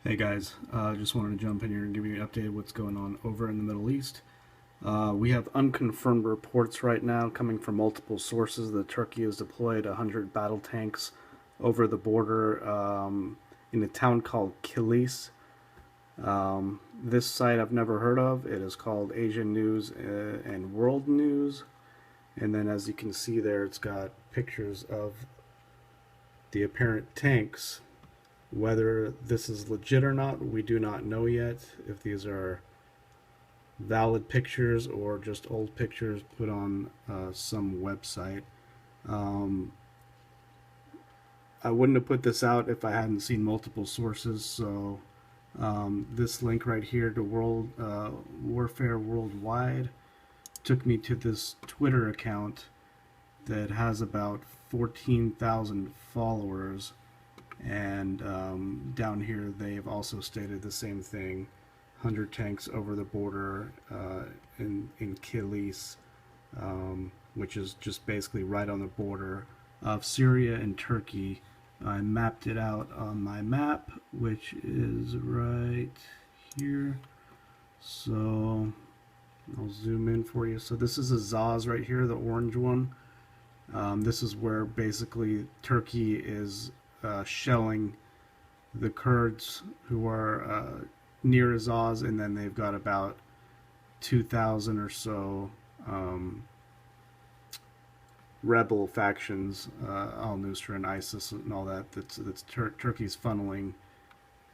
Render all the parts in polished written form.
Hey guys, just wanted to jump in here and give you an update of what's going on over in the Middle East. We have unconfirmed reports right now coming from multiple sources that Turkey has deployed 100 battle tanks over the border in a town called Kilis. This site I've never heard of. It is called Asian News and World News. And then as you can see there, it's got pictures of the apparent tanks. Whether this is legit or not, we do not know yet. If these are valid pictures or just old pictures put on some website. I wouldn't have put this out if I hadn't seen multiple sources. So this link right here to World Warfare Worldwide took me to this Twitter account that has about 14,000 followers. And down here they've also stated the same thing: 100 tanks over the border in Kilis, which is just basically right on the border of Syria and Turkey. I mapped it out on my map, which is right here. So I'll zoom in for you. So this is Azaz right here, the orange one. This is where basically Turkey is shelling the Kurds who are near Azaz, and then they've got about 2,000 or so rebel factions, al-Nusra and ISIS and all that. That's Turkey's funneling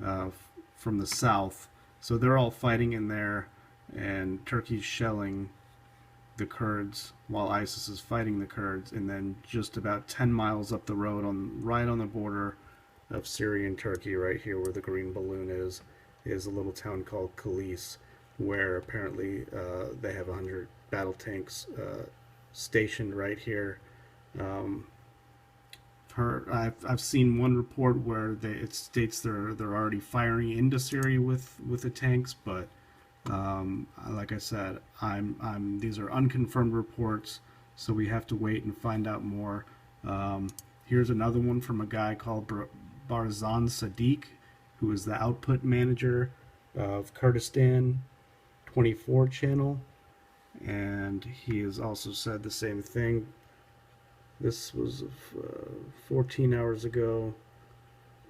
from the south. So they're all fighting in there, and Turkey's shelling the Kurds while ISIS is fighting the Kurds. And then just about 10 miles up the road, right on the border of Syria and Turkey, right here where the green balloon is a little town called Kilis, where apparently they have 100 battle tanks stationed right here. I've seen one report where it states they're already firing into Syria with the tanks, but like I said, these are unconfirmed reports, so we have to wait and find out more. Here's another one from a guy called Barzan Sadiq, who is the output manager of Kurdistan 24 channel, and he has also said the same thing. This was 14 hours ago,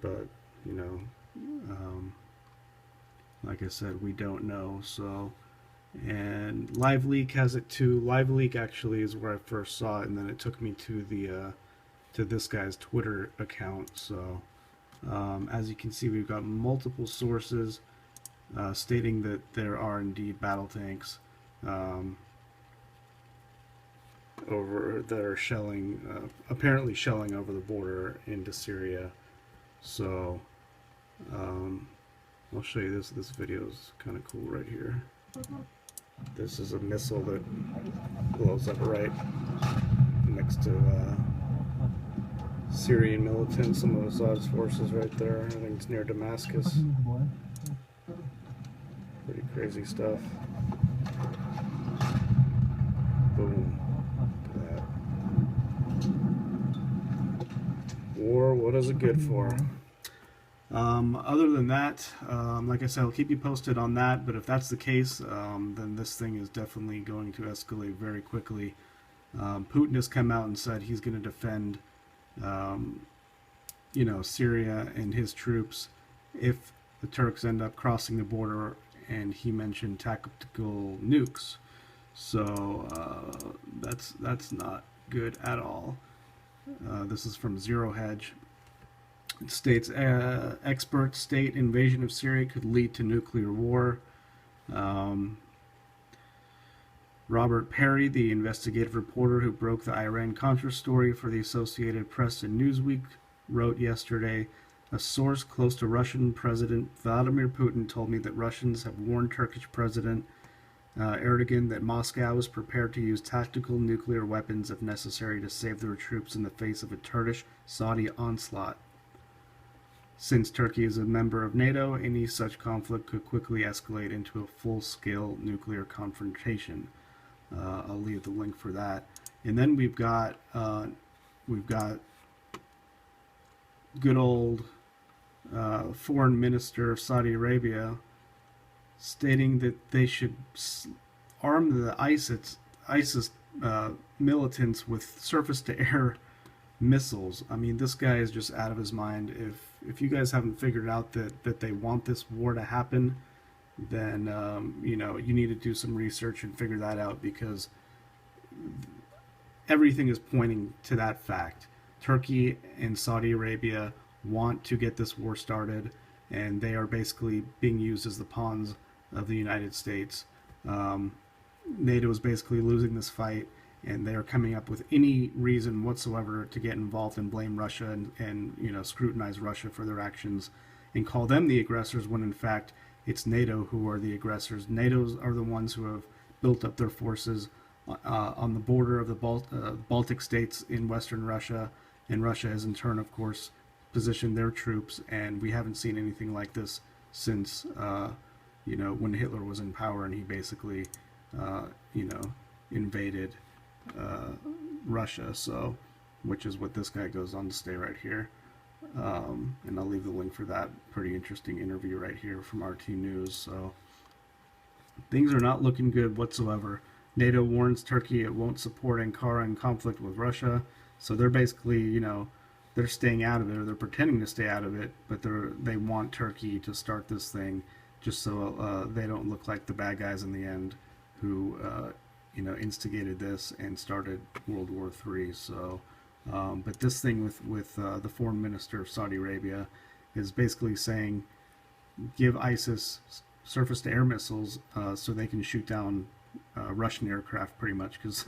but you know, like I said, we don't know. So, and LiveLeak has it too. LiveLeak actually is where I first saw it, and then it took me to the to this guy's Twitter account. So, as you can see, we've got multiple sources stating that there are indeed battle tanks that are shelling, apparently shelling over the border into Syria. So, I'll show you this. This video is kind of cool right here. This is a missile that blows up right next to Syrian militants, some of Assad's forces right there. I think it's near Damascus. Pretty crazy stuff. Boom. Look at that. War, what is it good for? Other than that, like I said, I'll keep you posted on that, but if that's the case, then this thing is definitely going to escalate very quickly. Putin has come out and said he's going to defend you know, Syria and his troops if the Turks end up crossing the border, and he mentioned tactical nukes. So that's not good at all. This is from Zero Hedge. It states experts state invasion of Syria could lead to nuclear war. Robert Perry, the investigative reporter who broke the Iran-Contra story for the Associated Press and Newsweek, wrote yesterday, a source close to Russian President Vladimir Putin told me that Russians have warned Turkish President Erdogan that Moscow is prepared to use tactical nuclear weapons if necessary to save their troops in the face of a Turkish-Saudi onslaught. Since Turkey is a member of NATO, any such conflict could quickly escalate into a full-scale nuclear confrontation. I'll leave the link for that. And then we've got good old Foreign Minister of Saudi Arabia, stating that they should arm the ISIS militants with surface-to-air missiles. I mean, this guy is just out of his mind. If you guys haven't figured out that they want this war to happen, then you know, you need to do some research and figure that out, because everything is pointing to that fact. Turkey and Saudi Arabia want to get this war started, and they are basically being used as the pawns of the United States. NATO is basically losing this fight, and they are coming up with any reason whatsoever to get involved and blame Russia and you know, scrutinize Russia for their actions and call them the aggressors, when in fact it's NATO who are the aggressors. NATO's are the ones who have built up their forces on the border of the Baltic states in Western Russia, and Russia has in turn, of course, positioned their troops, and we haven't seen anything like this since you know, when Hitler was in power and he basically you know, invaded Russia. So, which is what this guy goes on to say right here. And I'll leave the link for that pretty interesting interview right here from RT News. So things are not looking good whatsoever. NATO warns Turkey it won't support Ankara in conflict with Russia. So they're basically, you know, they're staying out of it, or they're pretending to stay out of it, but they want Turkey to start this thing just so they don't look like the bad guys in the end who you know, instigated this and started World War III. So but this thing with the foreign minister of Saudi Arabia is basically saying, give ISIS surface-to-air missiles so they can shoot down Russian aircraft, pretty much, because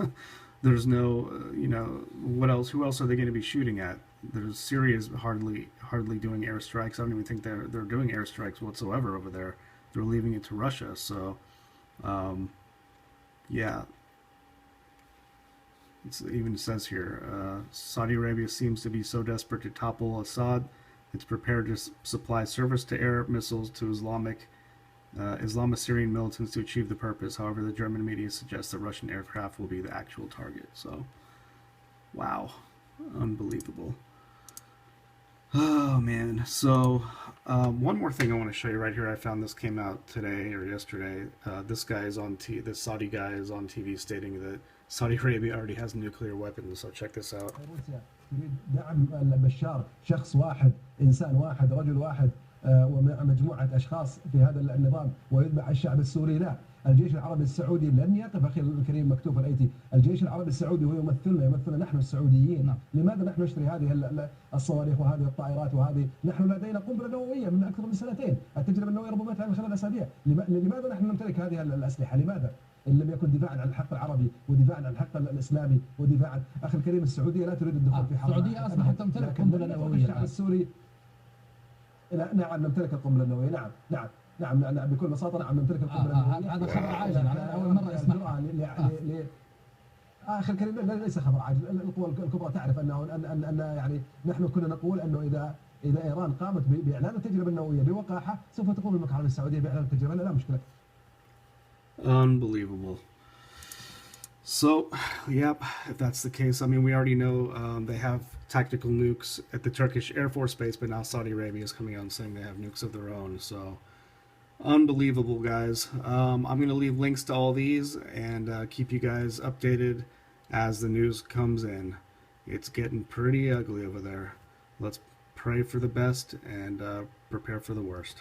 there's no, you know, what else? Who else are they going to be shooting at? There's Syria's hardly doing airstrikes. I don't even think they're doing airstrikes whatsoever over there. They're leaving it to Russia. So, yeah. It even says here, Saudi Arabia seems to be so desperate to topple Assad, it's prepared to supply surface-to-air missiles to Islamist Syrian militants to achieve the purpose. However, the German media suggests that Russian aircraft will be the actual target. So, wow, unbelievable. Oh man. So, one more thing I want to show you right here. I found this came out today or yesterday. This guy is on this Saudi guy is on TV stating that Saudi Arabia already has nuclear weapons. So check this out. تريد دعم بشار، شخص واحد، إنسان واحد، رجل واحد ومجموعة أشخاص في هذا النظام، ويتبع الشعب السوري. لا، الجيش العربي السعودي لن يقف. أخي الكريم مكتوب الأيتي، الجيش العربي السعودي هو يمثلنا نحن السعوديين. لماذا نحن نشتري هذه الصواريخ وهذه الطائرات وهذه؟ نحن لدينا قنبلة نووية من أكثر من سنتين، التجربة النووية ربما من خلال أسابيع. لماذا نحن نمتلك هذه الأسلحة؟ لماذا؟ إن لم يكن دفاعا عن الحق العربي ودفاعا عن الحق الإسلامي ودفاعا. أخي الكريم، السعودية لا تريد الدخول في حرب. السعودية أصبحت تمتلك قنبلة نووية. الشعب السوري، نعم نمتلك القنبلة النووية. نعم بكل بساطة، نعم نمتلك القنبلة النووية. هذا خبر عاجل، أنا أول مرة أسمع. أخي الكريم، ليس خبر عاجل. القوى الكبرى تعرف أن يعني نحن كنا نقول أنه إذا إيران قامت بإعلان التجربة النووية بوقاحة، سوف تقوم المملكة العربية السعودية بإعلان التجربة. لا مشكلة. Unbelievable. So, yep, if that's the case, I mean, we already know they have tactical nukes at the Turkish Air Force Base, but now Saudi Arabia is coming out and saying they have nukes of their own. So, unbelievable, guys. I'm going to leave links to all these and keep you guys updated as the news comes in. It's getting pretty ugly over there. Let's pray for the best and prepare for the worst.